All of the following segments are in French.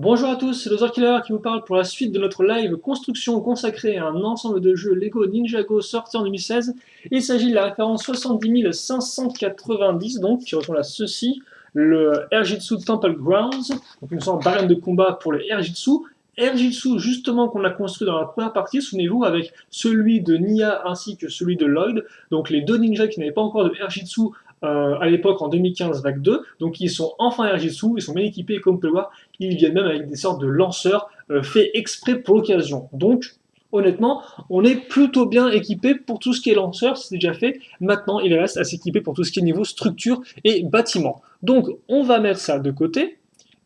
Bonjour à tous, c'est Loser Killer qui vous parle pour la suite de notre live construction consacrée à un ensemble de jeux Lego Ninjago sorti en 2016. Il s'agit de la référence 70 590, donc, qui ressemble à ceci, le Airjitsu Temple Grounds, donc une sorte d'arène de combat pour le Airjitsu. Airjitsu, justement, qu'on a construit dans la première partie, souvenez-vous, avec celui de Nia ainsi que celui de Lloyd, donc les deux ninjas qui n'avaient pas encore de Airjitsu à l'époque en 2015 vague 2, donc ils sont enfin Airjitsu, ils sont bien équipés et comme on peut le voir, ils viennent même avec des sortes de lanceurs faits exprès pour l'occasion. Donc, honnêtement, on est plutôt bien équipé pour tout ce qui est lanceur, c'est déjà fait. Maintenant, il reste à s'équiper pour tout ce qui est niveau structure et bâtiment. Donc, on va mettre ça de côté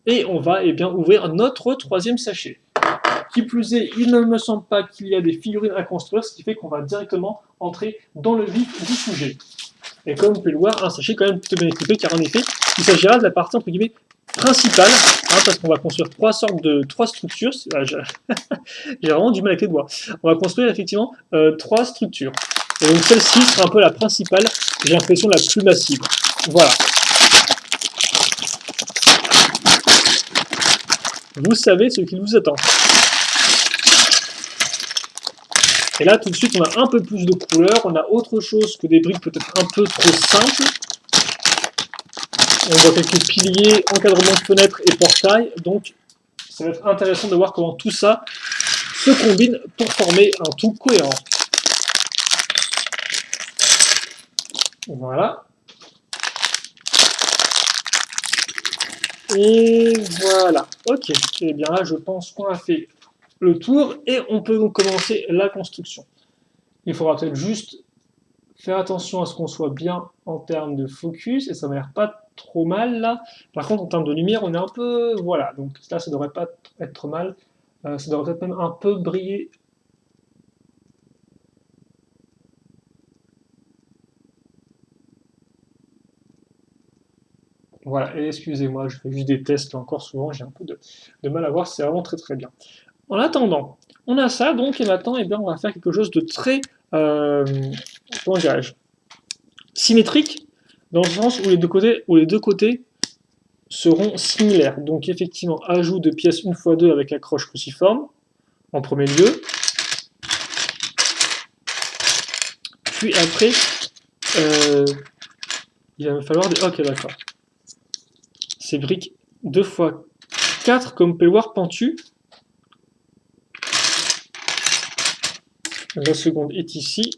et on va bien ouvrir notre troisième sachet. Qui plus est, il ne me semble pas qu'il y a des figurines à construire, ce qui fait qu'on va directement entrer dans le vif du sujet. Et comme vous pouvez le voir, un sachet quand même plutôt bien équipé, car en effet, il s'agira de la partie entre guillemets principale, parce qu'on va construire trois structures. J'ai vraiment du mal avec les doigts. On va construire effectivement trois structures. Et donc celle-ci sera un peu la principale, j'ai l'impression la plus massive. Voilà. Vous savez ce qu'il vous attend. Et là, tout de suite, on a un peu plus de couleurs, on a autre chose que des briques peut-être un peu trop simples. On voit quelques piliers, encadrement de fenêtres et portails, donc ça va être intéressant de voir comment tout ça se combine pour former un tout cohérent. Voilà. Et voilà. Ok. Et bien là, je pense qu'on a fait le tour et on peut donc commencer la construction. Il faudra peut-être juste faire attention à ce qu'on soit bien en termes de focus, et ça m'a l'air pas trop mal là. Par contre, en termes de lumière, on est un peu... Voilà, donc là, ça devrait pas être trop mal. Ça devrait peut-être même un peu briller. Voilà, et excusez-moi, je fais juste des tests là encore souvent, j'ai un peu de mal à voir, c'est vraiment très très bien. En attendant, on a ça donc, et maintenant, eh bien, on va faire quelque chose de très, euh, comment dirais-je, symétrique, dans le sens où les deux côtés seront similaires. Donc effectivement, ajout de pièces 1x2 avec accroche cruciforme, en premier lieu. Puis après, euh, il va me falloir des... Ok, d'accord. Ces briques 2x4, comme vous pouvez le voir, pentues. La seconde est ici.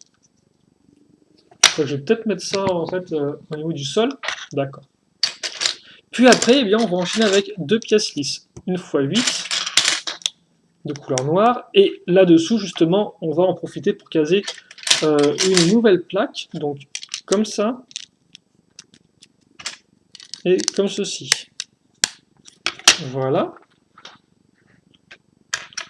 Je vais peut-être mettre ça en fait au niveau du sol. D'accord. Puis après, eh bien, on va enchaîner avec deux pièces lisses. 1x8 de couleur noire. Et là-dessous, justement, on va en profiter pour caser une nouvelle plaque. Donc, comme ça. Et comme ceci. Voilà.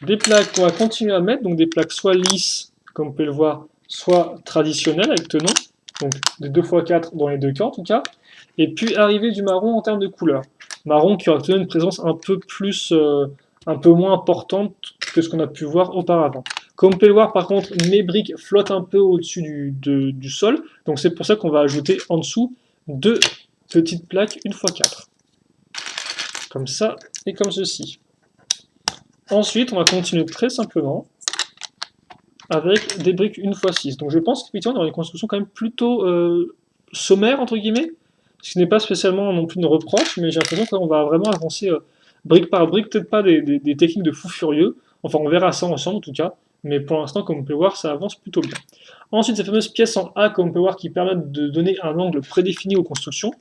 Des plaques qu'on va continuer à mettre. Donc, des plaques soit lisses, comme vous pouvez le voir, soit traditionnelles avec tenon. Donc, des 2x4 dans les deux cas, en tout cas. Et puis, arriver du marron en termes de couleur. Marron qui aura tenu une présence un peu plus... un peu moins importante que ce qu'on a pu voir auparavant. Comme vous pouvez le voir, par contre, mes briques flottent un peu au-dessus du sol, donc c'est pour ça qu'on va ajouter en dessous deux petites plaques 1x4. Comme ça et comme ceci. Ensuite, on va continuer très simplement avec des briques 1x6. Donc je pense qu'effectivement, on aura une construction quand même plutôt sommaire, entre guillemets, ce qui n'est pas spécialement non plus une reproche, mais j'ai l'impression qu'on va vraiment avancer brique par brique, peut-être pas des techniques de fou furieux, enfin on verra ça ensemble en tout cas, mais pour l'instant, comme on peut voir, ça avance plutôt bien. Ensuite, ces fameuses pièces en A, comme on peut voir, qui permettent de donner un angle prédéfini aux constructions,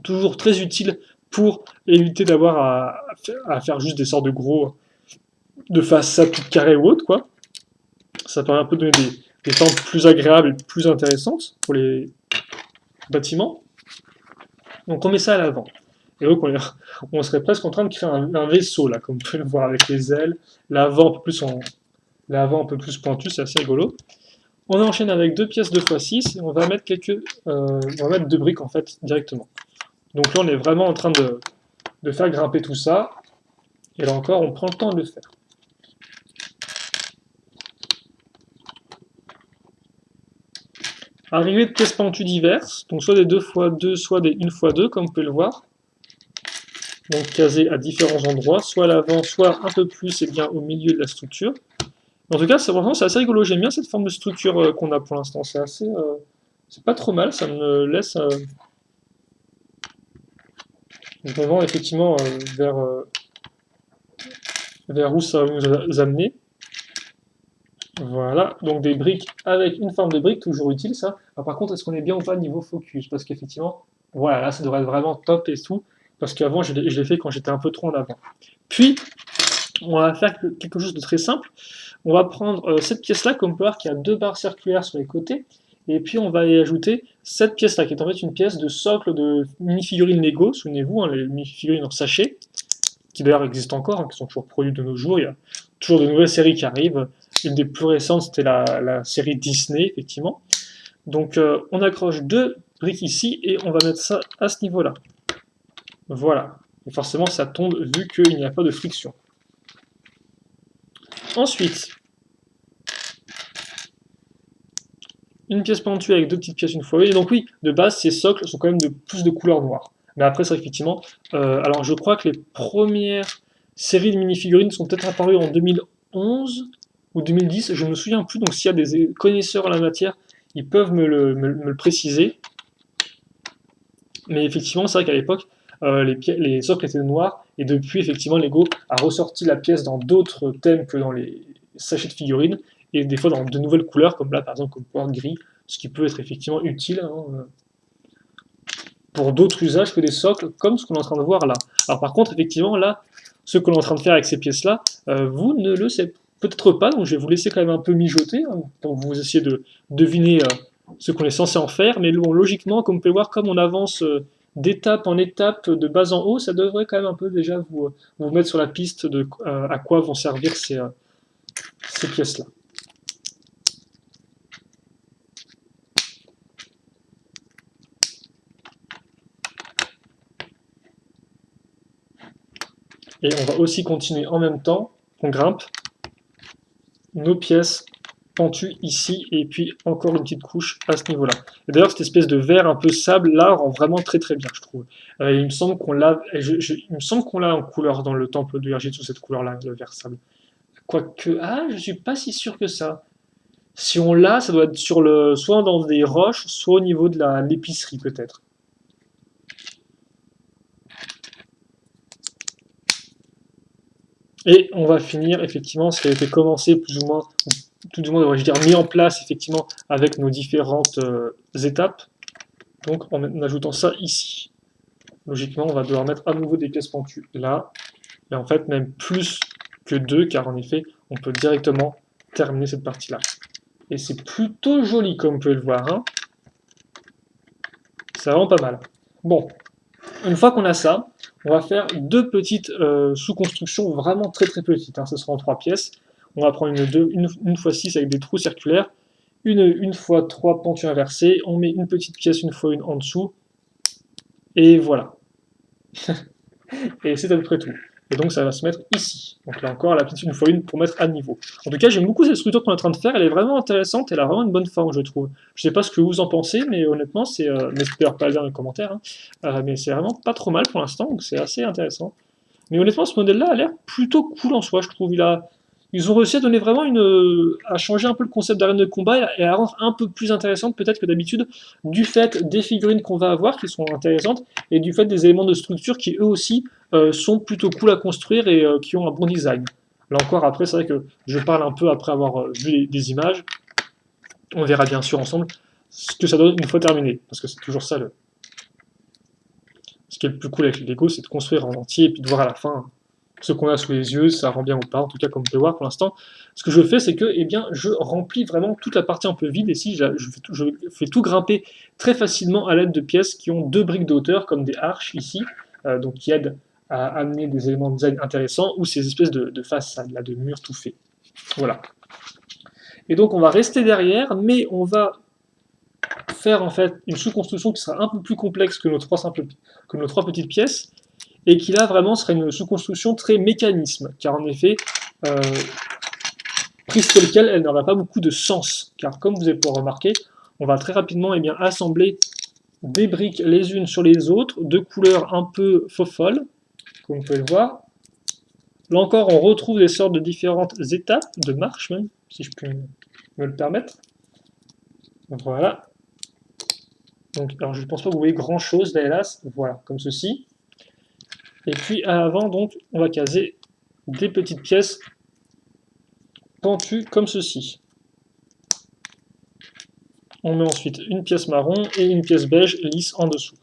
toujours très utile pour éviter d'avoir à faire juste des sortes de gros, de façades toutes carrées ou autres, quoi. Ça permet un peu de donner des formes plus agréables et plus intéressantes pour les bâtiments. Donc on met ça à l'avant. Et donc on serait presque en train de créer un vaisseau, là, comme vous pouvez le voir, avec les ailes, l'avant un peu plus pointu, c'est assez rigolo. On enchaîne avec deux pièces 2x6 et on va mettre on va mettre deux briques en fait directement. Donc là on est vraiment en train de faire grimper tout ça. Et là encore on prend le temps de le faire. Arrivée de pièces pentues diverses, donc soit des 2x2, soit des 1x2, comme vous pouvez le voir. donc casés à différents endroits, soit à l'avant, soit un peu plus et bien au milieu de la structure. En tout cas, c'est assez rigolo, j'aime bien cette forme de structure qu'on a pour l'instant, c'est pas trop mal, ça me laisse... je me vends effectivement vers où ça va nous amener. Voilà, donc des briques avec une forme de brique, toujours utile ça. Alors, par contre, est-ce qu'on est bien ou pas niveau focus? Parce qu'effectivement, voilà, là ça devrait être vraiment top et tout. Parce qu'avant, je l'ai fait quand j'étais un peu trop en avant. Puis, on va faire quelque chose de très simple. On va prendre cette pièce-là, comme on peut voir, qui a deux barres circulaires sur les côtés. Et puis, on va y ajouter cette pièce-là, qui est en fait une pièce de socle de mini-figurines Lego. Souvenez-vous, hein, les mini-figurines en sachet, qui d'ailleurs existent encore, hein, qui sont toujours produites de nos jours. Il y a toujours de nouvelles séries qui arrivent. Une des plus récentes, c'était la série Disney, effectivement. Donc, on accroche deux briques ici et on va mettre ça à ce niveau-là. Voilà. Et forcément, ça tombe vu qu'il n'y a pas de friction. Ensuite, une pièce pentue avec deux petites pièces une fois. Et donc oui, de base, ces socles sont quand même de plus de couleur noire. Mais après, c'est effectivement... alors, je crois que les premières séries de mini-figurines sont peut-être apparues en 2011 ou 2010, je ne me souviens plus. Donc s'il y a des connaisseurs en la matière, ils peuvent me le préciser. Mais effectivement, c'est vrai qu'à l'époque, les socles étaient noirs, et depuis, effectivement, Lego a ressorti la pièce dans d'autres thèmes que dans les sachets de figurines, et des fois dans de nouvelles couleurs, comme là, par exemple, comme poire gris, ce qui peut être effectivement utile hein, pour d'autres usages que des socles, comme ce qu'on est en train de voir là. Alors par contre, effectivement, là, ce que l'on est en train de faire avec ces pièces-là, vous ne le savez peut-être pas, donc je vais vous laisser quand même un peu mijoter, hein, pour vous essayer de deviner ce qu'on est censé en faire, mais bon, logiquement, comme vous pouvez voir, comme on avance d'étape en étape, de bas en haut, ça devrait quand même un peu déjà vous mettre sur la piste de à quoi vont servir ces pièces-là. Et on va aussi continuer en même temps qu'on grimpe nos pièces pentues ici, et puis encore une petite couche à ce niveau-là. Et d'ailleurs, cette espèce de verre un peu sable là rend vraiment très très bien, je trouve. Il me semble qu'on l'a, il me semble qu'on l'a en couleur dans le temple de Hergé sous cette couleur-là, le verre sable. Quoique, ah, je suis pas si sûr que ça. Si on l'a, ça doit être soit dans des roches, soit au niveau de l'épicerie peut-être. Et on va finir effectivement ce qui a été commencé plus ou moins, tout du moins devrais-je dire mis en place effectivement avec nos différentes étapes. Donc en ajoutant ça ici. Logiquement, on va devoir mettre à nouveau des pièces pentues là. Et en fait, même plus que deux, car en effet, on peut directement terminer cette partie-là. Et c'est plutôt joli, comme vous pouvez le voir. Hein. C'est vraiment pas mal. Bon, une fois qu'on a ça, on va faire deux petites sous-constructions vraiment très très petites. Hein. Ce sera en trois pièces. On va prendre une fois 6 avec des trous circulaires, une fois 3 pentues inversées. On met une petite pièce une fois une en dessous. Et voilà. Et c'est à peu près tout. Et donc ça va se mettre ici. Donc là encore, la petite une fois une pour mettre à niveau. En tout cas, j'aime beaucoup cette structure qu'on est en train de faire. Elle est vraiment intéressante. Elle a vraiment une bonne forme, je trouve. Je sais pas ce que vous en pensez, mais honnêtement, n'hésitez pas à le dire dans les commentaires. Hein. Mais c'est vraiment pas trop mal pour l'instant. Donc c'est assez intéressant. Mais honnêtement, ce modèle-là a l'air plutôt cool en soi, je trouve. Ils ont réussi à donner vraiment à changer un peu le concept d'arène de combat et à la rendre un peu plus intéressante peut-être que d'habitude, du fait des figurines qu'on va avoir qui sont intéressantes et du fait des éléments de structure qui eux aussi sont plutôt cool à construire et qui ont un bon design. Là encore, après, c'est vrai que je parle un peu après avoir vu des images. On verra bien sûr ensemble ce que ça donne une fois terminé, parce que c'est toujours ça ce qui est le plus cool avec les Lego, c'est de construire en entier et puis de voir à la fin ce qu'on a sous les yeux, ça rend bien ou pas, en tout cas comme vous pouvez voir pour l'instant. Ce que je fais, c'est que eh bien, je remplis vraiment toute la partie un peu vide, et si je fais tout grimper très facilement à l'aide de pièces qui ont deux briques de hauteur, comme des arches ici, donc qui aident à amener des éléments de design intéressants, ou ces espèces de façades, là, de murs tout faits. Voilà. Et donc on va rester derrière, mais on va faire en fait une sous-construction qui sera un peu plus complexe que nos trois petites pièces, et qui là vraiment sera une sous-construction très mécanisme, car en effet, prise telle quelle, elle n'aura pas beaucoup de sens, car comme vous allez pouvoir remarquer, on va très rapidement assembler des briques les unes sur les autres, de couleurs un peu faux-folles, comme vous pouvez le voir. Là encore, on retrouve des sortes de différentes étapes, de marches même, si je peux me le permettre. Voilà. Donc, alors je ne pense pas que vous voyez grand chose là, hélas. Voilà, comme ceci. Et puis à l'avant, donc, on va caser des petites pièces pentues comme ceci. On met ensuite une pièce marron et une pièce beige lisse en dessous.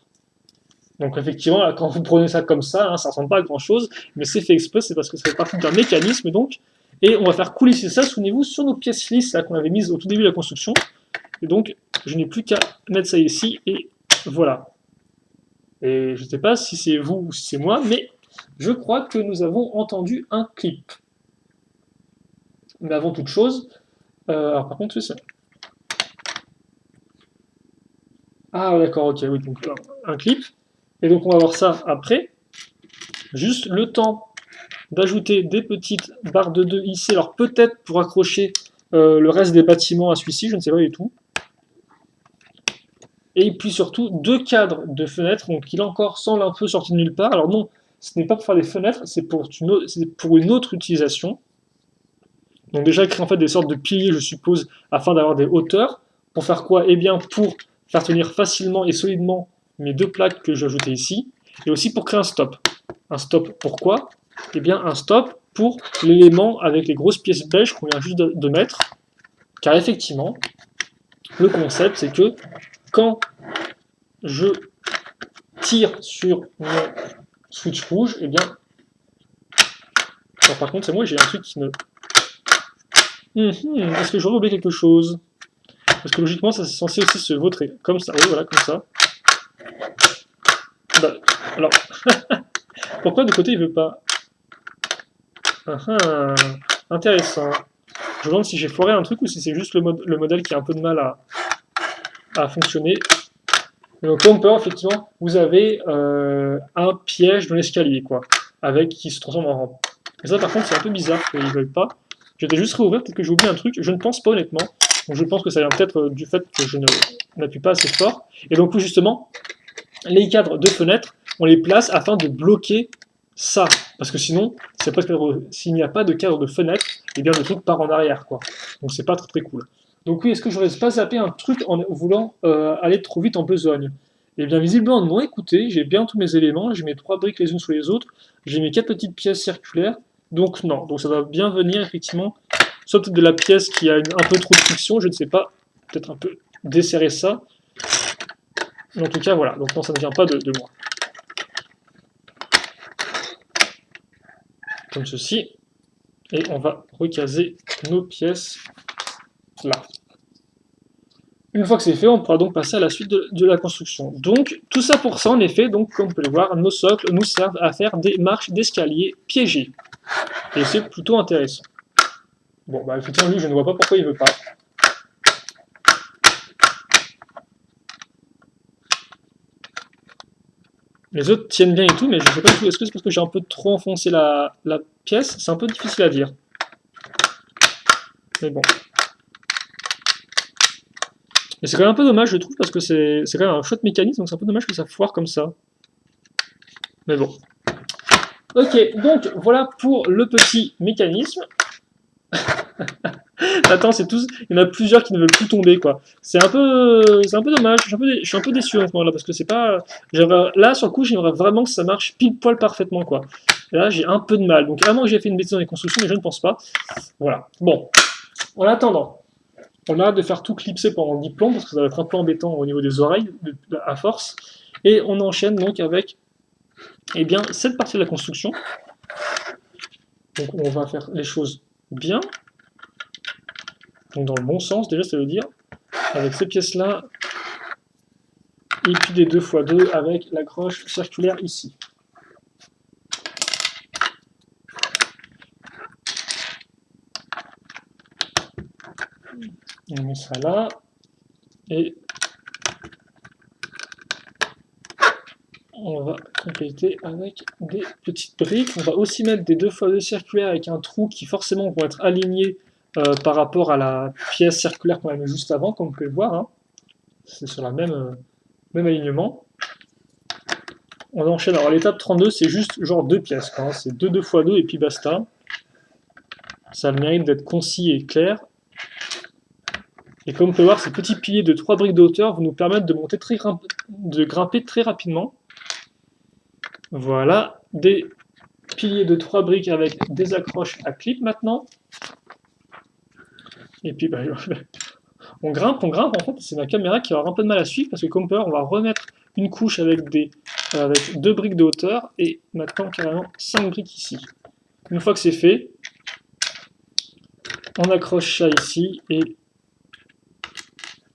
Donc effectivement, là, quand vous prenez ça comme ça, hein, ça ne ressemble pas à grand chose, mais c'est fait exprès, c'est parce que ça fait partie d'un mécanisme donc, et on va faire coulisser ça, souvenez-vous, sur nos pièces lisses qu'on avait mises au tout début de la construction. Et donc, je n'ai plus qu'à mettre ça ici, et voilà. Et je ne sais pas si c'est vous ou si c'est moi, mais je crois que nous avons entendu un clip. Mais avant toute chose, alors par contre, c'est ça. Ah d'accord, ok, oui, donc un clip. Et donc on va voir ça après. Juste le temps d'ajouter des petites barres de 2 ici, alors peut-être pour accrocher le reste des bâtiments à celui-ci, je ne sais pas du tout. Et puis surtout 2 cadres de fenêtres, donc qui là encore semble un peu sorti de nulle part. Alors non, ce n'est pas pour faire des fenêtres, c'est pour une autre utilisation. Donc déjà créer en fait des sortes de piliers, je suppose, afin d'avoir des hauteurs. Pour faire quoi? Eh bien pour faire tenir facilement et solidement mes 2 plaques que je vais ajouter ici, et aussi pour créer un stop. Un stop pourquoi? Eh bien un stop pour l'élément avec les grosses pièces beiges qu'on vient juste de mettre, car effectivement, le concept c'est que quand je tire sur mon switch rouge, eh bien... Alors, par contre c'est moi, j'ai un truc qui me... Est-ce que j'aurais oublié quelque chose? Parce que logiquement, ça c'est censé aussi se vautrer. Comme ça, oui, voilà, comme ça. Bah, alors, pourquoi de côté il veut pas? Intéressant. Je me demande si j'ai foiré un truc ou si c'est juste le modèle qui a un peu de mal à fonctionner. Donc là, on peut voir, effectivement, vous avez un piège dans l'escalier, quoi, avec qui se transforme en rampe. Et ça, par contre, c'est un peu bizarre qu'ils ne veulent pas. Je vais juste réouvrir, peut-être que j'ai oublié un truc. Je ne pense pas, honnêtement. Donc je pense que ça vient peut-être du fait que je n'appuie pas assez fort. Et donc, justement, les cadres de fenêtres, on les place afin de bloquer ça. Parce que sinon, s'il n'y a pas de cadre de fenêtre, eh bien le truc part en arrière, quoi. Donc c'est pas très très cool. Donc oui, est-ce que j'aurais pas zappé un truc en voulant aller trop vite en besogne? Eh bien visiblement non, écoutez, j'ai bien tous mes éléments, j'ai mes 3 briques les unes sous les autres, j'ai mes 4 petites pièces circulaires, donc non, donc ça va bien venir effectivement, soit peut-être de la pièce qui a un peu trop de friction, je ne sais pas, peut-être un peu desserrer ça, mais en tout cas voilà, donc non, ça ne vient pas de moi. Comme ceci, et on va recaser nos pièces là. Une fois que c'est fait, on pourra donc passer à la suite de la construction. Donc, tout ça pour ça, en effet, donc, comme vous pouvez le voir, nos socles nous servent à faire des marches d'escalier piégées. Et c'est plutôt intéressant. Bon, bah effectivement, lui, je ne vois pas pourquoi il ne veut pas. Les autres tiennent bien et tout, mais je ne sais pas du tout, est-ce que c'est parce que j'ai un peu trop enfoncé la pièce? C'est un peu difficile à dire. Mais bon. Et c'est quand même un peu dommage, je trouve, parce que c'est quand même un chouette mécanisme, donc c'est un peu dommage que ça foire comme ça. Mais bon. Ok, donc voilà pour le petit mécanisme. Attends, c'est tous. Il y en a plusieurs qui ne veulent plus tomber, quoi. C'est un peu dommage. Je suis un peu déçu en ce moment-là parce que c'est pas. Là, sur le coup, j'aimerais vraiment que ça marche pile poil parfaitement, quoi. Et là, j'ai un peu de mal. Donc, vraiment que j'ai fait une bêtise dans les constructions, mais je ne pense pas. Voilà. Bon. En attendant, on arrête de faire tout clipser pendant 10 plombs parce que ça va être un peu embêtant au niveau des oreilles à force. Et on enchaîne donc avec, eh bien, cette partie de la construction. Donc, on va faire les choses bien. Donc dans le bon sens, déjà, ça veut dire, avec ces pièces-là, et puis des 2x2 avec la croche circulaire ici. On met ça là, et on va compléter avec des petites briques. On va aussi mettre des 2x2 circulaires avec un trou qui forcément vont être alignés par rapport à la pièce circulaire qu'on a mis juste avant, comme vous pouvez le voir. Hein. C'est sur la même alignement. On enchaîne. Alors l'étape 32, c'est juste genre 2 pièces, quoi, hein. C'est 2 2 x 2 et puis basta. Ça a le mérite d'être concis et clair. Et comme on peut voir, ces petits piliers de 3 briques de hauteur vont nous permettre de grimper très rapidement. Voilà, des piliers de 3 briques avec des accroches à clip maintenant. Et puis, bah, on grimpe, en fait, c'est ma caméra qui va avoir un peu de mal à suivre, parce que comme on peut voir, on va remettre une couche avec 2 briques de hauteur, et maintenant carrément 5 briques ici. Une fois que c'est fait, on accroche ça ici, et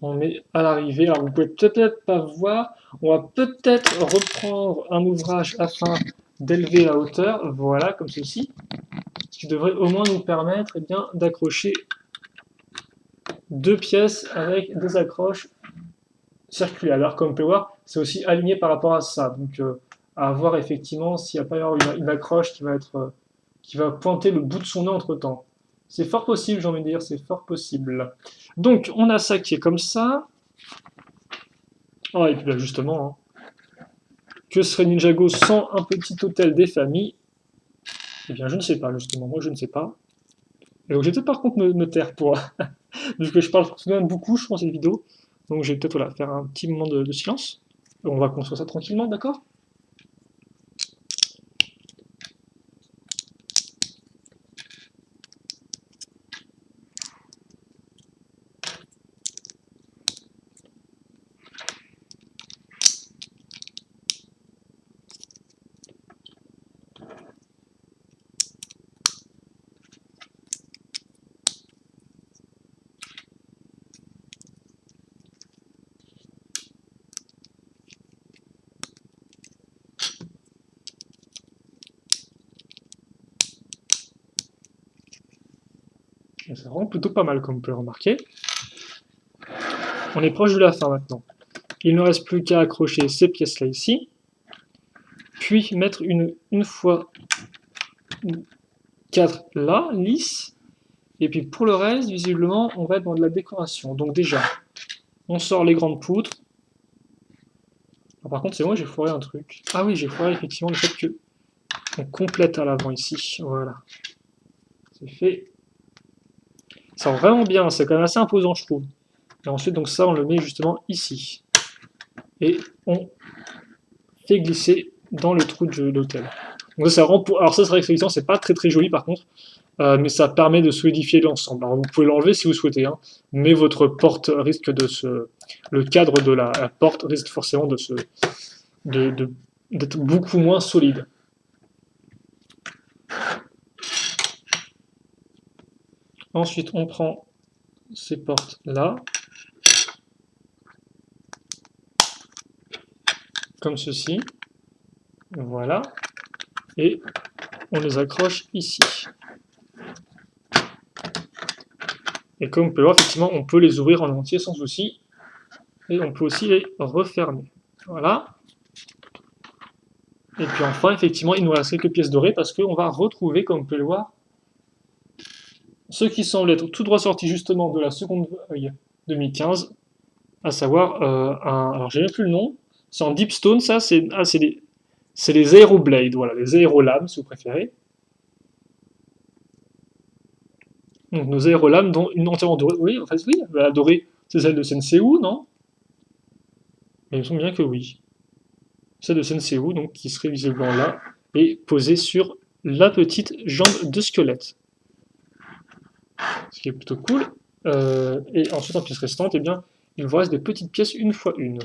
on met à l'arrivée. Alors vous pouvez peut-être pas voir, on va peut-être reprendre un ouvrage afin d'élever la hauteur, voilà, comme ceci, ce qui devrait au moins nous permettre eh bien, d'accrocher 2 pièces avec des accroches circulaires. Alors comme on peut voir, c'est aussi aligné par rapport à ça, donc à voir effectivement s'il n'y a pas une accroche qui va pointer le bout de son nez entre temps. C'est fort possible, j'ai envie de dire, c'est fort possible. Donc, on a ça qui est comme ça. Oh, et puis là, justement, hein, que serait Ninjago sans un petit hôtel des familles? Eh bien, je ne sais pas, justement, moi je ne sais pas. Et donc, je vais peut-être par contre me taire pour... vu que je parle souvent beaucoup, je pense, cette vidéo. Donc, je vais peut-être voilà, faire un petit moment de silence. Et on va construire ça tranquillement, d'accord? C'est vraiment plutôt pas mal, comme on peut le remarquer. On est proche de la fin maintenant. Il ne reste plus qu'à accrocher ces pièces-là ici, puis mettre une fois 4 là, lisse, et puis pour le reste, visiblement, on va être dans de la décoration. Donc déjà, on sort les grandes poutres. Alors, par contre, c'est moi, j'ai foiré un truc. Ah oui, j'ai foiré effectivement le fait que on complète à l'avant ici. Voilà. C'est fait. Ça rend vraiment bien, c'est quand même assez imposant, je trouve. Et ensuite, donc ça, on le met justement ici. Et on fait glisser dans le trou de l'hôtel. Donc ça rend pour... Alors ça, c'est vrai que effectivement, c'est pas très très joli par contre, mais ça permet de solidifier l'ensemble. Alors vous pouvez l'enlever si vous souhaitez, hein, mais votre porte risque de se... Le cadre de la porte risque forcément de se... d'être beaucoup moins solide. Ensuite, on prend ces portes-là, comme ceci, voilà, et on les accroche ici. Et comme on peut le voir, effectivement, on peut les ouvrir en entier sans souci, et on peut aussi les refermer. Voilà. Et puis enfin, effectivement, il nous reste quelques pièces dorées parce qu'on va retrouver, comme on peut le voir, ce qui semble être tout droit sorti justement de la seconde feuille 2015, à savoir alors j'ai même plus le nom, c'est en Deepstone, ça, c'est les Aeroblades, voilà, les Aérolames si vous préférez. Donc nos Aérolames, dont une entièrement dorée, oui, en fait oui, la dorée, c'est celle de Sensei, non? Mais il me semble bien que oui. Celle de Sensei, donc qui serait visiblement là, et posée sur la petite jambe de squelette. Ce qui est plutôt cool. Et ensuite, en pièces restantes, eh bien, il vous reste des petites pièces une fois une.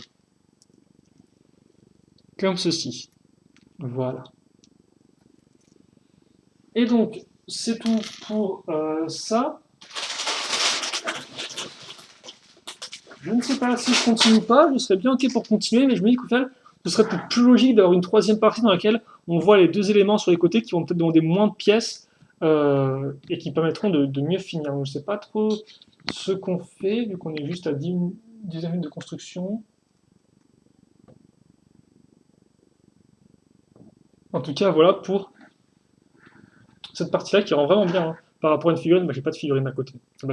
Comme ceci. Voilà. Et donc, c'est tout pour ça. Je ne sais pas si je continue ou pas, je serais bien ok pour continuer, mais je me dis qu'au final, ce serait peut-être plus logique d'avoir une troisième partie dans laquelle on voit les deux éléments sur les côtés qui vont peut-être demander moins de pièces et qui permettront de mieux finir. Donc, je ne sais pas trop ce qu'on fait, vu qu'on est juste à 10 minutes de construction. En tout cas, voilà pour cette partie-là qui rend vraiment bien. Hein. Par rapport à une figurine, bah, j'ai pas de figurine à côté. Ah bah,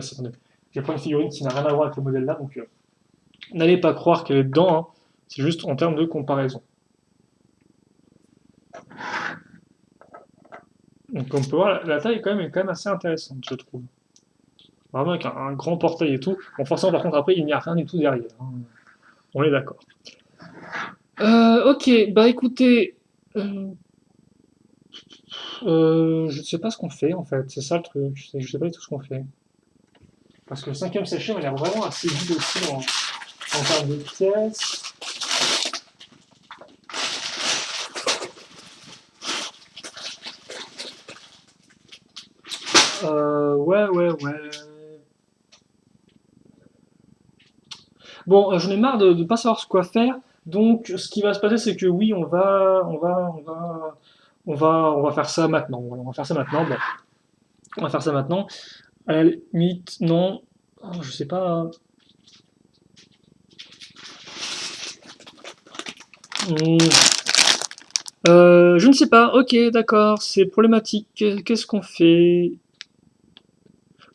j'ai pas une figurine qui n'a rien à voir avec le modèle là, donc n'allez pas croire qu'elle est dedans, hein. C'est juste en termes de comparaison. Donc on peut voir, la taille est quand même assez intéressante, je trouve. Vraiment avec un grand portail et tout. Bon, forcément, par contre, après, il n'y a rien du tout derrière, hein. On est d'accord. Ok, bah écoutez, euh, je ne sais pas ce qu'on fait en fait, c'est ça le truc, je sais pas du tout ce qu'on fait. Parce que le cinquième sachet m'a l'air vraiment assez vide aussi en termes de pièces. Ouais. Bon, j'en ai marre de ne pas savoir quoi faire. Donc, ce qui va se passer, c'est que oui, on va faire ça maintenant. Voilà, on va faire ça maintenant. Bon, on va faire ça maintenant. À la limite, non. Oh, je sais pas. Hmm, je ne sais pas. Ok, d'accord, c'est problématique. Qu'est-ce qu'on fait?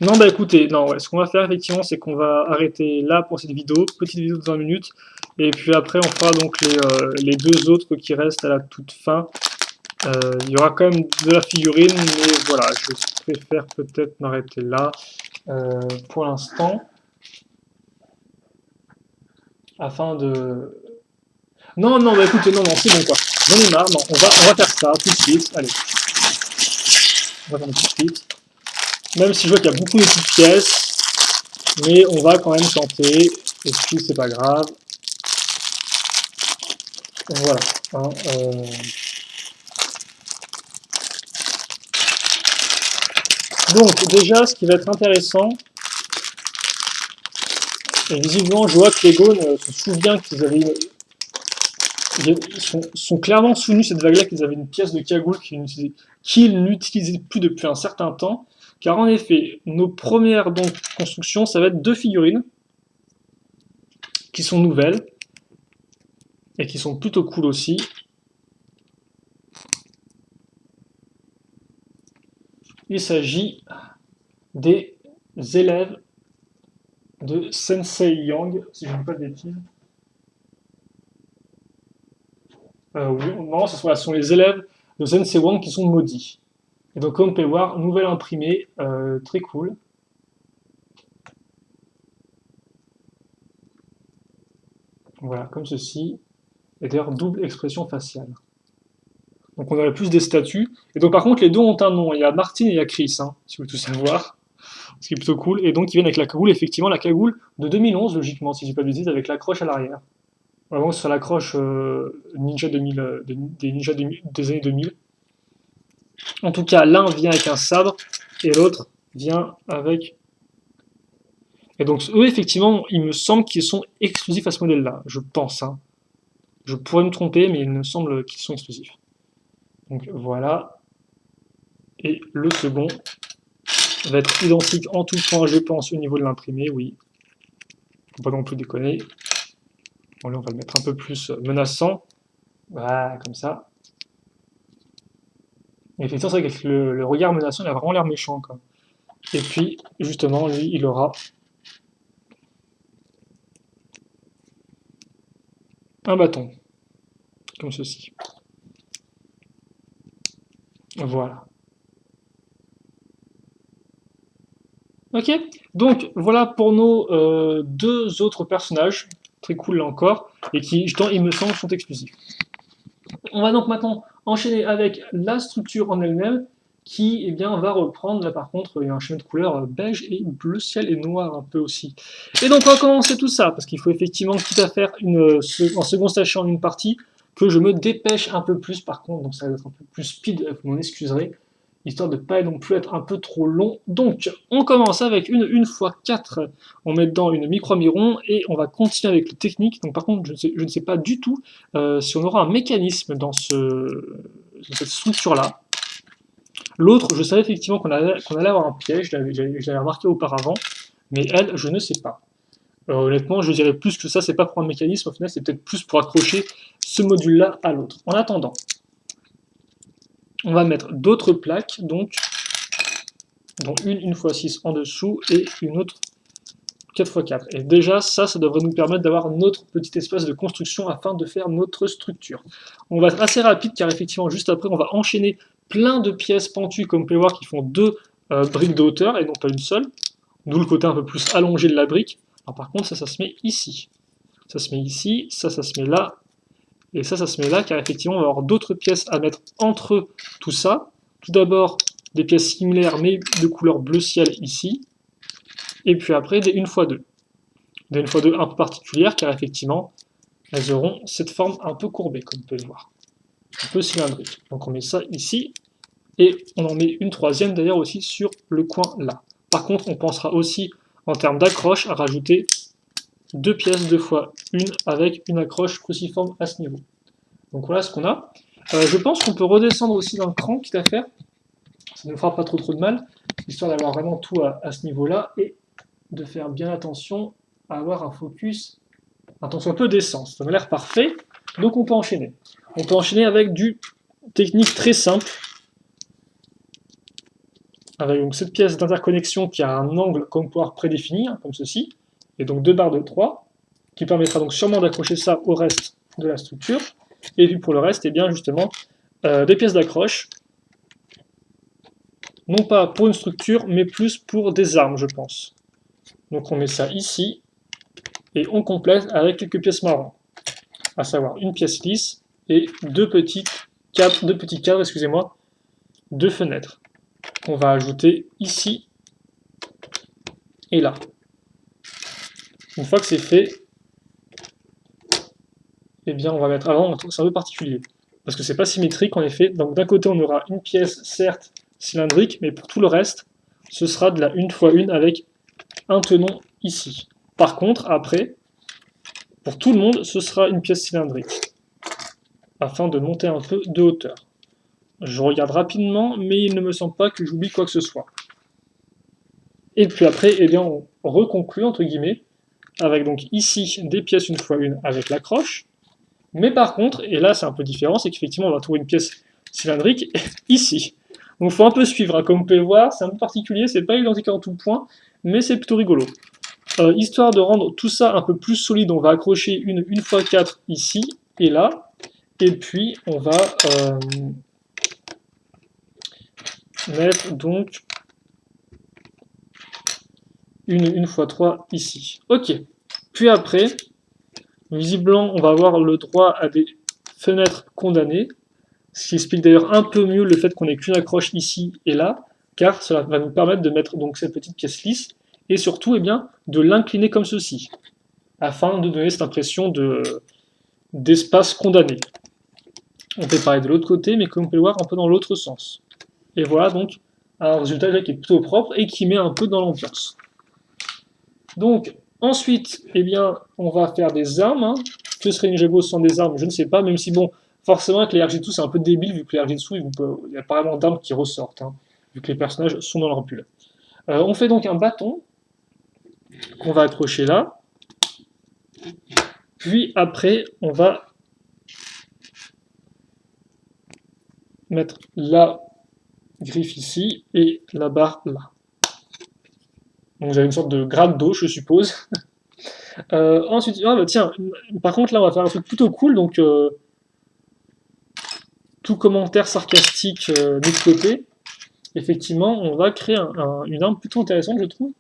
Non, bah écoutez, non, ouais, ce qu'on va faire effectivement, c'est qu'on va arrêter là pour cette vidéo, petite vidéo de 20 minutes, et puis après on fera donc les deux autres qui restent à la toute fin. Il y aura quand même de la figurine, mais voilà, je préfère peut-être m'arrêter là pour l'instant, afin de... Non, non, bah écoutez, non, non, c'est bon quoi, j'en ai marre, non, on va faire ça tout de suite, allez, on va faire tout de suite, même si je vois qu'il y a beaucoup de petites pièces, mais on va quand même tenter, et puis c'est pas grave. Voilà, hein, donc déjà, ce qui va être intéressant, et visiblement, je vois que Lego se souvient qu'ils avaient sont clairement souvenus cette vague-là qu'ils avaient une pièce de cagoule qu'ils n'utilisaient plus depuis un certain temps. Car en effet, nos premières donc constructions, ça va être deux figurines qui sont nouvelles et qui sont plutôt cool aussi. Il s'agit des élèves de Sensei Yang, si je ne dis pas de bêtises. Oui, non, ce sont les élèves de Sensei Wang qui sont maudits. Et donc, comme on peut voir, nouvelle imprimée, très cool. Voilà, comme ceci. Et d'ailleurs, double expression faciale. Donc, on aurait plus des statues. Et donc, par contre, les deux ont un nom. Il y a Martine et il y a Chris, hein, si vous voulez tout savoir. Ce qui est plutôt cool. Et donc, ils viennent avec la cagoule, effectivement, la cagoule de 2011, logiquement, si je dis pas de bêtises, avec l'accroche à l'arrière. Vraiment, ce sera l'accroche Ninja 2000, des Ninja des années 2000. En tout cas, l'un vient avec un sabre et l'autre vient avec. Et donc, eux, effectivement, il me semble qu'ils sont exclusifs à ce modèle-là. Je pense, hein. Je pourrais me tromper, mais il me semble qu'ils sont exclusifs. Donc voilà. Et le second va être identique en tout point, je pense, au niveau de l'imprimé, oui. Faut pas non plus déconner. Bon, là, on va le mettre un peu plus menaçant. Voilà, comme ça. Et effectivement, c'est vrai qu'avec le regard menaçant, il a vraiment l'air méchant, quoi. Et puis, justement, lui, il aura un bâton, comme ceci. Voilà. Ok, donc voilà pour nos deux autres personnages, très cool là encore, et qui, il me semble, sont exclusifs. On va donc maintenant enchaîner avec la structure en elle-même, qui eh bien, va reprendre, là par contre, il y a un schéma de couleur beige et bleu ciel et noir un peu aussi. Et donc on va commencer tout ça, parce qu'il faut effectivement, quitte à faire en second sachet en une partie, que je me dépêche un peu plus par contre, donc ça va être un peu plus speed, vous m'en excuserez, histoire de ne pas non plus être un peu trop long. Donc, on commence avec une 1x4, on met dedans une micro-miron et on va continuer avec le technique. Donc, par contre, je ne sais pas du tout si on aura un mécanisme dans cette structure-là. L'autre, je savais effectivement qu'on allait avoir un piège, je l'avais remarqué auparavant, mais elle, je ne sais pas. Honnêtement, je dirais plus que ça, c'est pas pour un mécanisme, au final, c'est peut-être plus pour accrocher ce module-là à l'autre. En attendant, on va mettre d'autres plaques, donc dont une x6 en dessous et une autre 4x4. Et déjà, ça devrait nous permettre d'avoir notre petit espace de construction afin de faire notre structure. On va être assez rapide car effectivement, juste après, on va enchaîner plein de pièces pentues, comme vous pouvez voir, qui font deux briques de hauteur et non pas une seule, d'où le côté un peu plus allongé de la brique. Alors par contre, ça se met ici. Ça se met ici, ça se met là, et ça se met là, car effectivement, on va avoir d'autres pièces à mettre entre tout ça. Tout d'abord, des pièces similaires, mais de couleur bleu ciel ici, et puis après, des 1x2. Des 1x2 un peu particulières, car effectivement, elles auront cette forme un peu courbée, comme vous pouvez le voir. Un peu cylindrique. Donc on met ça ici, et on en met une troisième d'ailleurs aussi sur le coin là. Par contre, on pensera aussi, en termes d'accroche, à rajouter deux pièces 2x1 avec une accroche cruciforme à ce niveau. Donc voilà ce qu'on a. Je pense qu'on peut redescendre aussi d'un cran, quitte à faire. Ça ne fera pas trop de mal, histoire d'avoir vraiment tout à ce niveau-là, et de faire bien attention à avoir un focus un tant soit peu décent. Ça m'a l'air parfait, donc on peut enchaîner. On peut enchaîner avec du technique très simple, avec donc cette pièce d'interconnexion qui a un angle comme pouvoir prédéfini, hein, comme ceci, et donc deux barres de 3, qui permettra donc sûrement d'accrocher ça au reste de la structure. Et puis pour le reste, eh bien justement, des pièces d'accroche, non pas pour une structure, mais plus pour des armes, je pense. Donc on met ça ici, et on complète avec quelques pièces marron, à savoir une pièce lisse et deux petits cadres, excusez-moi, de fenêtres, qu'on va ajouter ici et là. Une fois que c'est fait, eh bien on va mettre avant, c'est un peu particulier, parce que c'est pas symétrique en effet. Donc d'un côté on aura une pièce certes cylindrique, mais pour tout le reste, ce sera de la 1x1 avec un tenon ici. Par contre, après, pour tout le monde, ce sera une pièce cylindrique, afin de monter un peu de hauteur. Je regarde rapidement, mais il ne me semble pas que j'oublie quoi que ce soit. Et puis après, eh bien, on reconclut, entre guillemets, avec donc ici des pièces 1x1 avec l'accroche. Mais par contre, et là c'est un peu différent, c'est qu'effectivement on va trouver une pièce cylindrique ici. Donc il faut un peu suivre, hein. Comme vous pouvez le voir, c'est un peu particulier, c'est pas identique en tout point, mais c'est plutôt rigolo. Histoire de rendre tout ça un peu plus solide, on va accrocher une 1x4 ici et là, et puis on va mettre donc une 1x3 ici. Ok. Puis après, visiblement, on va avoir le droit à des fenêtres condamnées, ce qui explique d'ailleurs un peu mieux le fait qu'on n'ait qu'une accroche ici et là, car cela va nous permettre de mettre donc cette petite pièce lisse, et surtout, eh bien, de l'incliner comme ceci, afin de donner cette impression d'espace condamné. On peut pareil de l'autre côté, mais comme on peut le voir, un peu dans l'autre sens. Et voilà donc un résultat qui est plutôt propre et qui met un peu dans l'ambiance. Donc, ensuite, eh bien, on va faire des armes. Hein. Que serait une Ninjago sans des armes? Je ne sais pas, même si, bon, forcément, avec les RG2, c'est un peu débile, vu que les RG2, il y a pas vraiment d'armes qui ressortent, hein, vu que les personnages sont dans leur bulle. On fait donc un bâton, qu'on va accrocher là. Puis, après, on va mettre la griffe ici, et la barre là. Donc, vous avez une sorte de grade d'eau, je suppose. Ensuite, ah bah tiens, par contre là on va faire un truc plutôt cool, donc tout commentaire sarcastique de côté, effectivement on va créer une arme plutôt intéressante je trouve,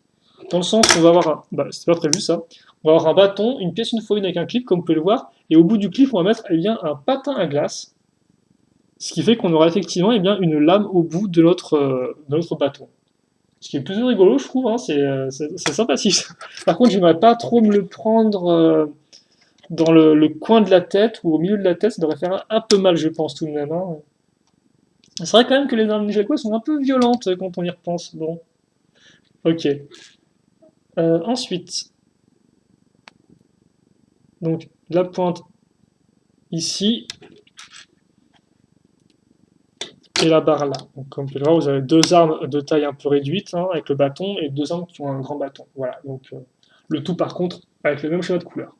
dans le sens où on va avoir, bah c'était pas prévu ça, on va avoir un bâton, une pièce 1x1 avec un clip comme vous pouvez le voir, et au bout du clip on va mettre eh bien, un patin à glace, ce qui fait qu'on aura effectivement eh bien, une lame au bout de notre bâton. Ce qui est plutôt rigolo, je trouve, hein, c'est sympathique. Par contre, j'aimerais pas trop me le prendre dans le coin de la tête ou au milieu de la tête, ça devrait faire un peu mal, je pense, tout de même. Hein. C'est vrai quand même que les armes Ninjago sont un peu violentes quand on y repense. Bon, ok. Ensuite, donc la pointe ici et la barre là. Donc, comme vous pouvez le voir, vous avez deux armes de taille un peu réduite hein, avec le bâton et deux armes qui ont un grand bâton. Voilà, donc le tout par contre avec le même schéma de couleur.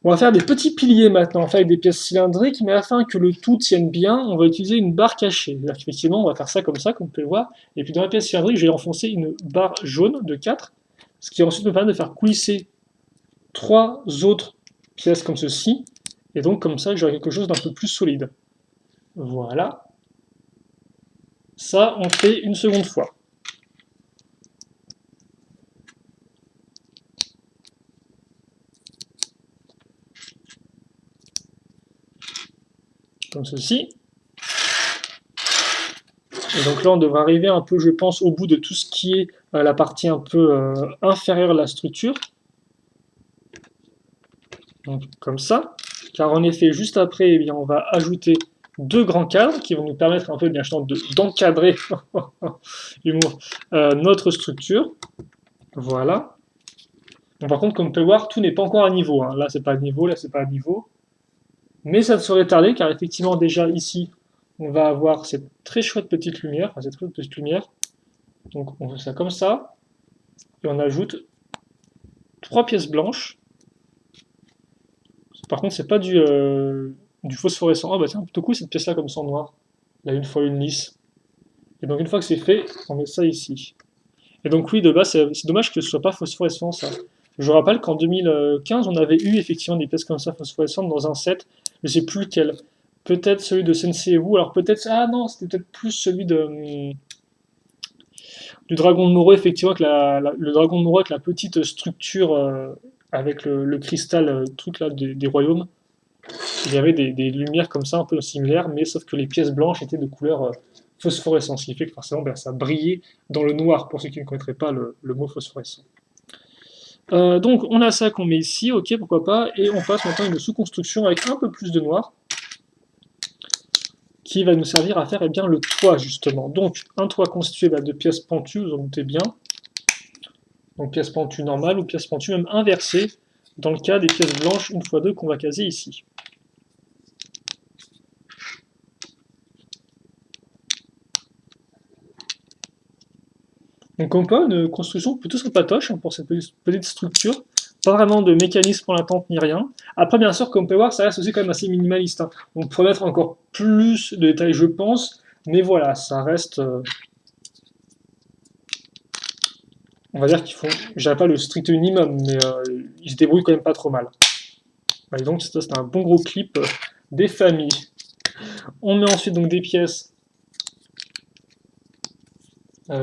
On va faire des petits piliers maintenant, avec des pièces cylindriques, mais afin que le tout tienne bien, on va utiliser une barre cachée. C'est-à-dire qu'effectivement, on va faire ça, comme vous pouvez le voir. Et puis dans la pièce cylindrique, je vais enfoncer une barre jaune de 4, ce qui ensuite me permet de faire coulisser 3 autres pièces comme ceci. Et donc comme ça, j'aurai quelque chose d'un peu plus solide. Voilà. Ça, on fait une seconde fois. Comme ceci. Et donc là, on devrait arriver un peu, je pense, au bout de tout ce qui est la partie un peu inférieure de la structure. Donc comme ça. Car en effet, juste après, eh bien, on va ajouter deux grands cadres qui vont nous permettre un peu bien d'encadrer notre structure. Voilà. Bon, par contre, comme on peut le voir, tout n'est pas encore à niveau. Hein. Là, c'est pas à niveau, là, c'est pas à niveau. Mais ça ne saurait tarder, car effectivement, déjà ici, on va avoir cette très chouette petite lumière. Enfin, cette chouette petite lumière. Donc, on fait ça comme ça. Et on ajoute trois pièces blanches. Par contre, c'est pas du phosphorescent. Ah bah tiens, plutôt cool cette pièce-là comme ça en noir. Là, une fois une lisse. Et donc, une fois que c'est fait, on met ça ici. Et donc, oui, de base, c'est dommage que ce soit pas phosphorescent, ça. Je rappelle qu'en 2015, on avait eu effectivement des pièces comme ça phosphorescentes dans un set. Je sais plus lequel. Peut-être celui de Sensei Wu. Alors peut-être. Ah non, c'était peut-être plus celui du dragon de Moreau, effectivement, avec le dragon de Moreau avec la petite structure avec le cristal, truc là des royaumes. Il y avait des lumières comme ça, un peu similaires, mais sauf que les pièces blanches étaient de couleur phosphorescente, ce qui fait que forcément ben, ça brillait dans le noir, pour ceux qui ne connaîtraient pas le mot phosphorescent. Donc on a ça qu'on met ici, ok, pourquoi pas, et on passe maintenant à une sous-construction avec un peu plus de noir, qui va nous servir à faire eh bien, le toit, justement. Donc un toit constitué de pièces pentues, vous en doutez bien, donc pièces pentues normales ou pièces pentues même inversées, dans le cas des pièces blanches 1x2 qu'on va caser ici. Donc on peut une construction plutôt sympatoche hein, pour cette petite structure. Pas vraiment de mécanisme pour la tente ni rien. Après, bien sûr, comme on peut voir, ça reste aussi quand même assez minimaliste. Hein. On pourrait mettre encore plus de détails, je pense. Mais voilà, ça reste... on va dire qu'ils font... Je dirais pas le strict minimum, mais ils se débrouillent quand même pas trop mal. Et donc, ça, c'est un bon gros clip des familles. On met ensuite donc des pièces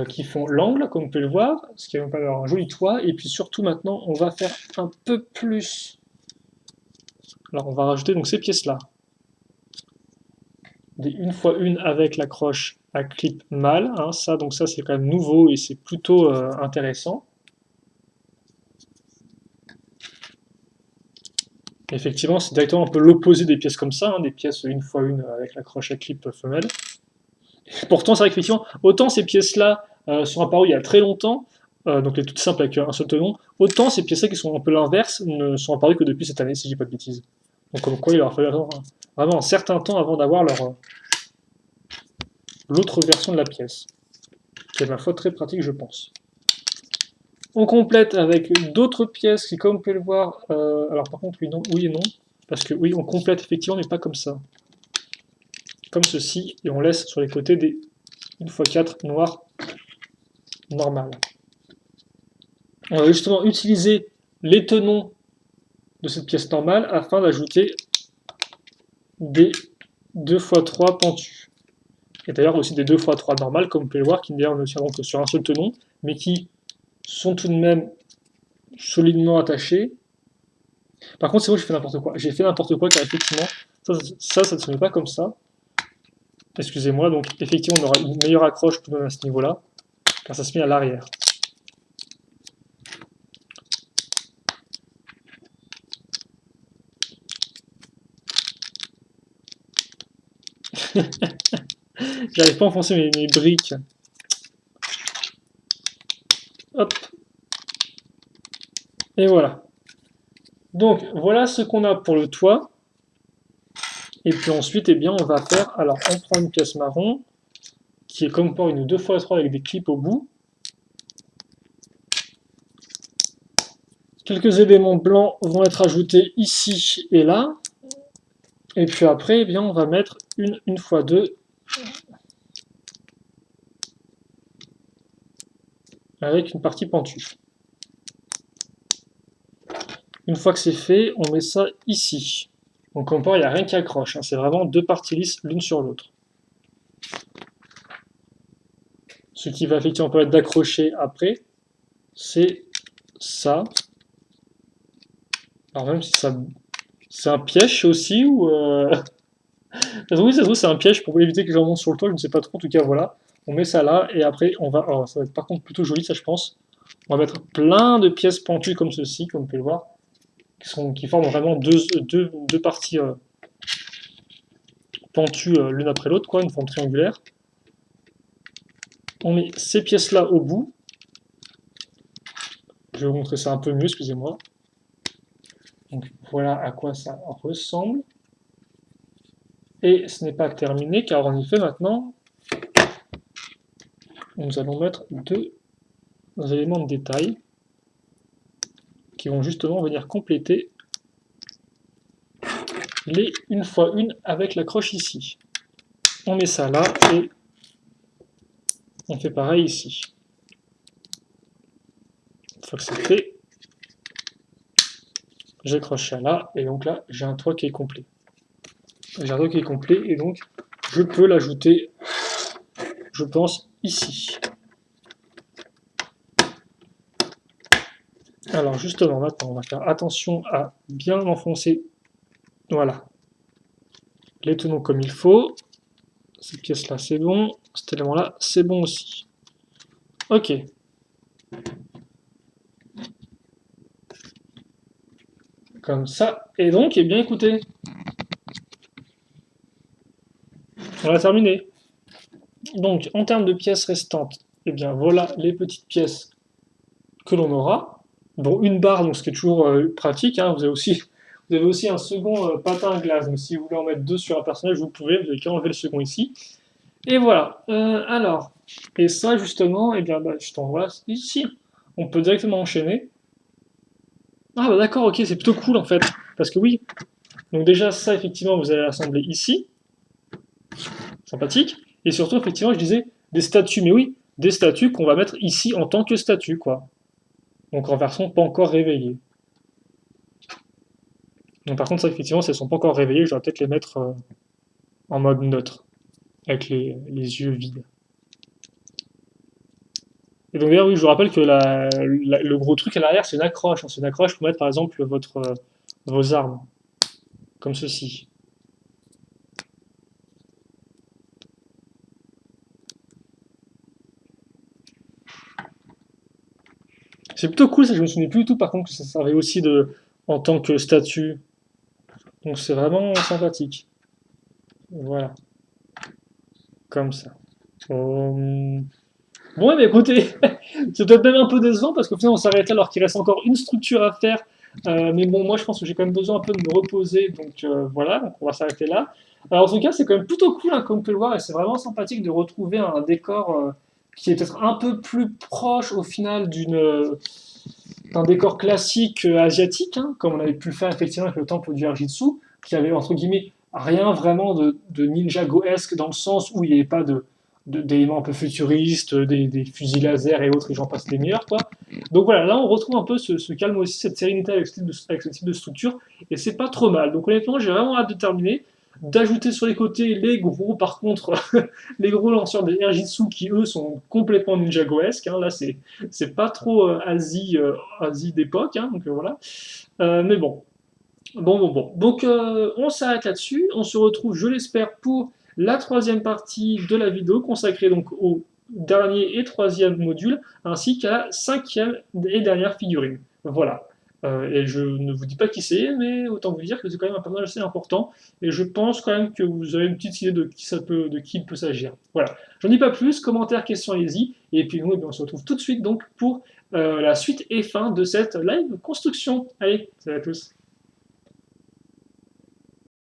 qui font l'angle, comme on peut le voir, ce qui va nous permettre un joli toit. Et puis surtout maintenant, on va faire un peu plus. Alors on va rajouter donc ces pièces-là. Des 1x1 avec l'accroche à clip mâle. Hein, ça c'est quand même nouveau et c'est plutôt intéressant. Effectivement, c'est directement un peu l'opposé des pièces comme ça, hein, des pièces 1x1 avec l'accroche à clip femelle. Et pourtant, c'est vrai qu'effectivement, autant ces pièces-là sont apparues il y a très longtemps, donc les toutes simples avec un seul tenon, autant ces pièces-là qui sont un peu l'inverse ne sont apparues que depuis cette année, si je dis pas de bêtises. Donc comme quoi, il leur fallu vraiment un certain temps avant d'avoir l'autre version de la pièce, qui est ma foi très pratique, je pense. On complète avec d'autres pièces qui, comme vous pouvez le voir, alors par contre, oui, non, oui et non, parce que oui, on complète effectivement, mais pas comme ça. Comme ceci, et on laisse sur les côtés des 1x4 noirs normales. On va justement utiliser les tenons de cette pièce normale afin d'ajouter des 2x3 pentus. Et d'ailleurs aussi des 2x3 normales, comme vous pouvez le voir, qui d'ailleurs ne tiendront que sur un seul tenon, mais qui sont tout de même solidement attachés. Par contre, c'est moi je fais n'importe quoi. J'ai fait n'importe quoi car effectivement, ça ne se met pas comme ça. Excusez-moi, donc effectivement on aura une meilleure accroche tout de même à ce niveau-là, car ça se met à l'arrière. J'arrive pas à enfoncer mes briques. Hop. Et voilà. Donc voilà ce qu'on a pour le toit. Et puis ensuite, eh bien, on va faire. Alors, on prend une pièce marron, qui est comme pour une 2x3 avec des clips au bout. Quelques éléments blancs vont être ajoutés ici et là. Et puis après, eh bien, on va mettre une 1x2 avec une partie pentue. Une fois que c'est fait, on met ça ici. Donc comme il n'y a rien qui accroche, hein, c'est vraiment deux parties lisses l'une sur l'autre. ce qui va effectivement permettre d'accrocher après, c'est ça. Alors même si ça, c'est un piège aussi, ou oui, ça se trouve, c'est un piège pour éviter que j'en monte sur le toit, je ne sais pas trop, en tout cas voilà. On met ça là, et après on va. Alors, ça va être par contre plutôt joli, ça je pense. On va mettre plein de pièces pentues comme ceci, comme vous pouvez le voir, qui forment vraiment deux parties pentues l'une après l'autre, quoi, une forme triangulaire. On met ces pièces-là au bout. Je vais vous montrer ça un peu mieux, excusez-moi. Donc voilà à quoi ça ressemble. Et ce n'est pas terminé, car en effet maintenant, nous allons mettre deux éléments de détail qui vont justement venir compléter les une fois une avec la croche ici. On met ça là et on fait pareil ici. Une fois que c'est fait, j'accroche ça là et donc là j'ai un toit qui est complet. J'ai un toit qui est complet et donc je peux l'ajouter, je pense, ici. Alors justement maintenant on va faire attention à bien enfoncer, voilà, les tenons comme il faut. Cette pièce là c'est bon, cet élément là c'est bon aussi. Ok. Comme ça. Et donc, eh bien écoutez, on a terminé. Donc, en termes de pièces restantes, eh bien voilà les petites pièces que l'on aura. Bon, une barre, donc ce qui est toujours pratique. Hein. Vous avez aussi un second patin à glace. Donc, si vous voulez en mettre deux sur un personnage, vous pouvez. Vous n'avez qu'à enlever le second ici. Et voilà. Alors, et ça justement, eh bien, bah, je t'envoie ici. On peut directement enchaîner. Ah bah d'accord, ok, c'est plutôt cool en fait. Parce que oui, donc déjà ça effectivement vous allez l'assembler ici. Sympathique. Et surtout, effectivement, je disais des statues, mais oui, des statues qu'on va mettre ici en tant que statues, quoi. Donc en version pas encore réveillée. Donc par contre, ça, effectivement, si elles sont pas encore réveillées, je vais peut-être les mettre en mode neutre, avec les yeux vides. Et donc d'ailleurs, oui, je vous rappelle que le gros truc à l'arrière, c'est une accroche. Hein. C'est une accroche pour mettre par exemple vos armes, comme ceci. C'est plutôt cool, ça je me souvenais plus du tout par contre que ça servait aussi en tant que statue. Donc c'est vraiment sympathique. Voilà, comme ça. Bon, mais écoutez, c'est peut-être même un peu décevant parce qu'au final on s'arrête là alors qu'il reste encore une structure à faire. Mais bon, moi je pense que j'ai quand même besoin un peu de me reposer, donc voilà, donc on va s'arrêter là. Alors en tout cas, c'est quand même plutôt cool, hein, comme on peut le voir, et c'est vraiment sympathique de retrouver un décor qui est peut-être un peu plus proche au final d'un décor classique asiatique, hein, comme on avait pu le faire effectivement avec le temple du Herjitsu, qui avait entre guillemets rien vraiment de Ninjago-esque dans le sens où il n'y avait pas d'éléments un peu futuristes, des fusils laser et autres, et j'en passe les meilleurs, quoi. Donc voilà, là on retrouve un peu ce calme aussi, cette sérénité avec ce type de structure, et c'est pas trop mal. Donc honnêtement, j'ai vraiment hâte de terminer, d'ajouter sur les côtés les gros, par contre, les gros lanceurs de Airjitsu qui eux sont complètement Ninjago-esque. Hein. Là, c'est pas trop Asie d'époque, hein, donc voilà. Mais bon, bon. Donc, on s'arrête là-dessus. On se retrouve, je l'espère, pour la troisième partie de la vidéo consacrée donc au dernier et troisième module, ainsi qu'à la cinquième et dernière figurine. Voilà. Et je ne vous dis pas qui c'est, mais autant vous dire que c'est quand même un personnage assez important. Et je pense quand même que vous avez une petite idée de qui il peut s'agir. Voilà. J'en dis pas plus. Commentaires, questions, allez-y. Et puis nous, eh bien, on se retrouve tout de suite donc pour la suite et fin de cette live construction. Allez, salut à tous.